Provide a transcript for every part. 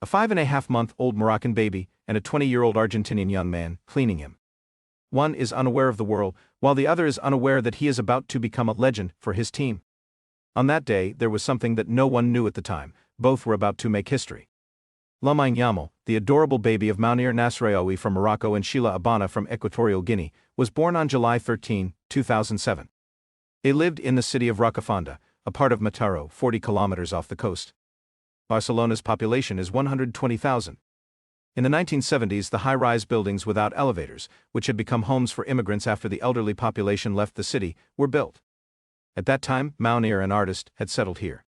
a 5.5-month-old Moroccan baby, and a 20-year-old Argentinian young man, cleaning him. One is unaware of the world, while the other is unaware that he is about to become a legend for his team. On that day, there was something that no one knew at the time: both were about to make history. Lamine Yamal, the adorable baby of Mounir Nasraoui from Morocco and Sheila Abana from Equatorial Guinea, was born on July 13, 2007. They lived in the city of Rocafonda, a part of Mataro, 40 kilometers off the coast. Barcelona's population is 120,000. In the 1970s, the high-rise buildings without elevators, which had become homes for immigrants after the elderly population left the city, were built. At that time, Mounir, an artist, had settled here.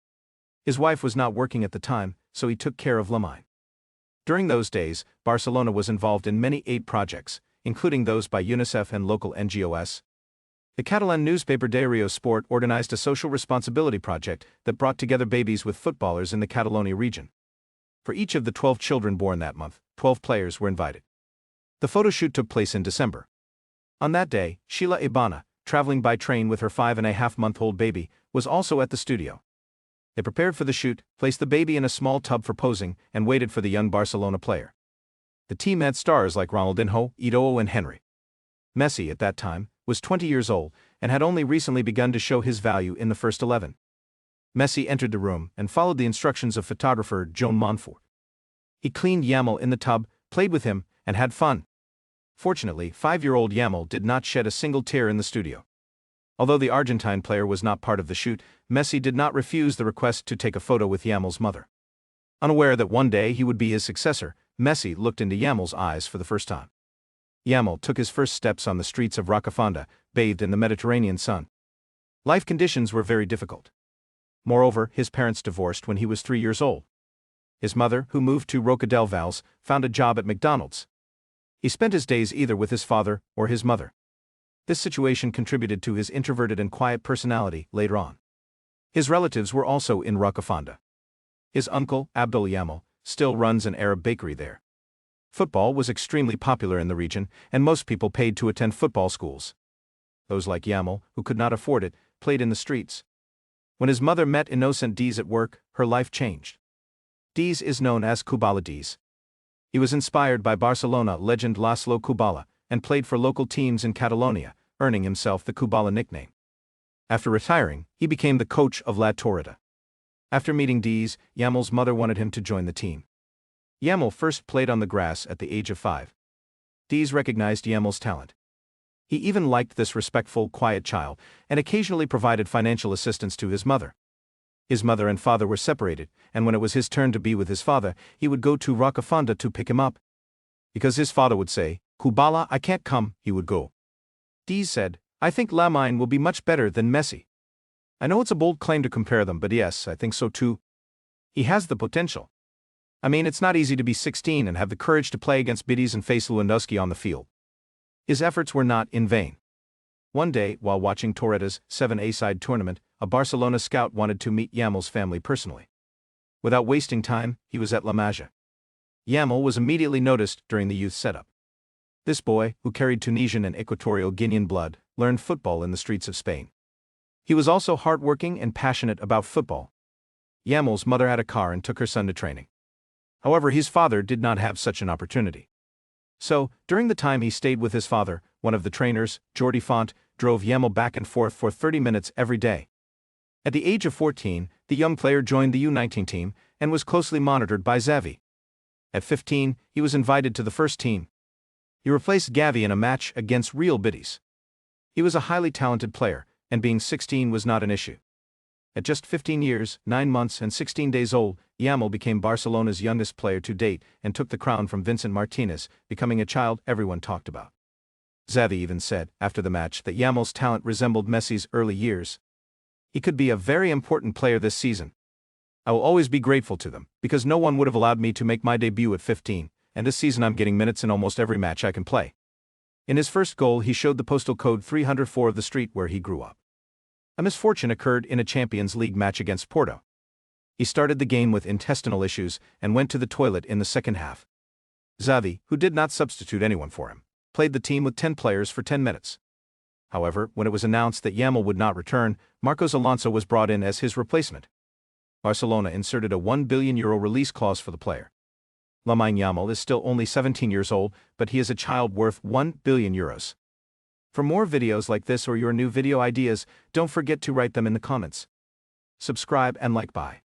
His wife was not working at the time, so he took care of Lamine. During those days, Barcelona was involved in many aid projects, including those by UNICEF and local NGOs. The Catalan newspaper Diario Sport organized a social responsibility project that brought together babies with footballers in the Catalonia region. For each of the 12 children born that month, 12 players were invited. The photo shoot took place in December. On that day, Sheila Abana, traveling by train with her 5.5-month-old baby, was also at the studio. They prepared for the shoot, placed the baby in a small tub for posing, and waited for the young Barcelona player. The team had stars like Ronaldinho, Eto'o, and Henry. Messi, at that time, was 20 years old, and had only recently begun to show his value in the first 11. Messi entered the room and followed the instructions of photographer Joan Montfort. He cleaned Yamal in the tub, played with him, and had fun. Fortunately, 5-year-old Yamal did not shed a single tear in the studio. Although the Argentine player was not part of the shoot, Messi did not refuse the request to take a photo with Yamal's mother. Unaware that one day he would be his successor, Messi looked into Yamal's eyes for the first time. Yamal took his first steps on the streets of Rocafonda, bathed in the Mediterranean sun. Life conditions were very difficult. Moreover, his parents divorced when he was 3 years old. His mother, who moved to Roca del Vals, found a job at McDonald's. He spent his days either with his father or his mother. This situation contributed to his introverted and quiet personality later on. His relatives were also in Rocafonda. His uncle, Abdul Yamal, still runs an Arab bakery there. Football was extremely popular in the region, and most people paid to attend football schools. Those like Yamal, who could not afford it, played in the streets. When his mother met Innocent Diz at work, her life changed. Diz is known as Kubala Diz. He was inspired by Barcelona legend Laszlo Kubala, and played for local teams in Catalonia, earning himself the Kubala nickname. After retiring, he became the coach of La Torreta. After meeting Diz, Yamal's mother wanted him to join the team. Yamal first played on the grass at the age of 5. Diz recognized Yamal's talent. He even liked this respectful, quiet child, and occasionally provided financial assistance to his mother. His mother and father were separated, and when it was his turn to be with his father, he would go to Rocafonda to pick him up. Because his father would say, "Kubala, I can't come," he would go. Diz said, "I think Lamine will be much better than Messi. I know it's a bold claim to compare them, but yes, I think so too. He has the potential. I mean, it's not easy to be 16 and have the courage to play against biddies and face Lewandowski on the field." His efforts were not in vain. One day, while watching Torreta's 7A-side tournament, a Barcelona scout wanted to meet Yamal's family personally. Without wasting time, he was at La Masia. Yamal was immediately noticed during the youth setup. This boy, who carried Tunisian and Equatorial Guinean blood, learned football in the streets of Spain. He was also hardworking and passionate about football. Yamal's mother had a car and took her son to training. However, his father did not have such an opportunity. So, during the time he stayed with his father, one of the trainers, Jordi Font, drove Yamal back and forth for 30 minutes every day. At the age of 14, the young player joined the U19 team and was closely monitored by Xavi. At 15, he was invited to the first team. He replaced Gavi in a match against Real Betis. He was a highly talented player, and being 16 was not an issue. At just 15 years, 9 months and 16 days old, Yamal became Barcelona's youngest player to date and took the crown from Vincent Martinez, becoming a child everyone talked about. Xavi even said, after the match, that Yamal's talent resembled Messi's early years. He could be a very important player this season. I will always be grateful to them, because no one would have allowed me to make my debut at 15, and this season I'm getting minutes in almost every match I can play. In his first goal, he showed the postal code 304 of the street where he grew up. A misfortune occurred in a Champions League match against Porto. He started the game with intestinal issues and went to the toilet in the second half. Xavi, who did not substitute anyone for him, played the team with 10 players for 10 minutes. However, when it was announced that Yamal would not return, Marcos Alonso was brought in as his replacement. Barcelona inserted a €1 billion release clause for the player. Lamine Yamal is still only 17 years old, but he is a child worth 1 billion euros. For more videos like this or your new video ideas, don't forget to write them in the comments. Subscribe and like. Bye.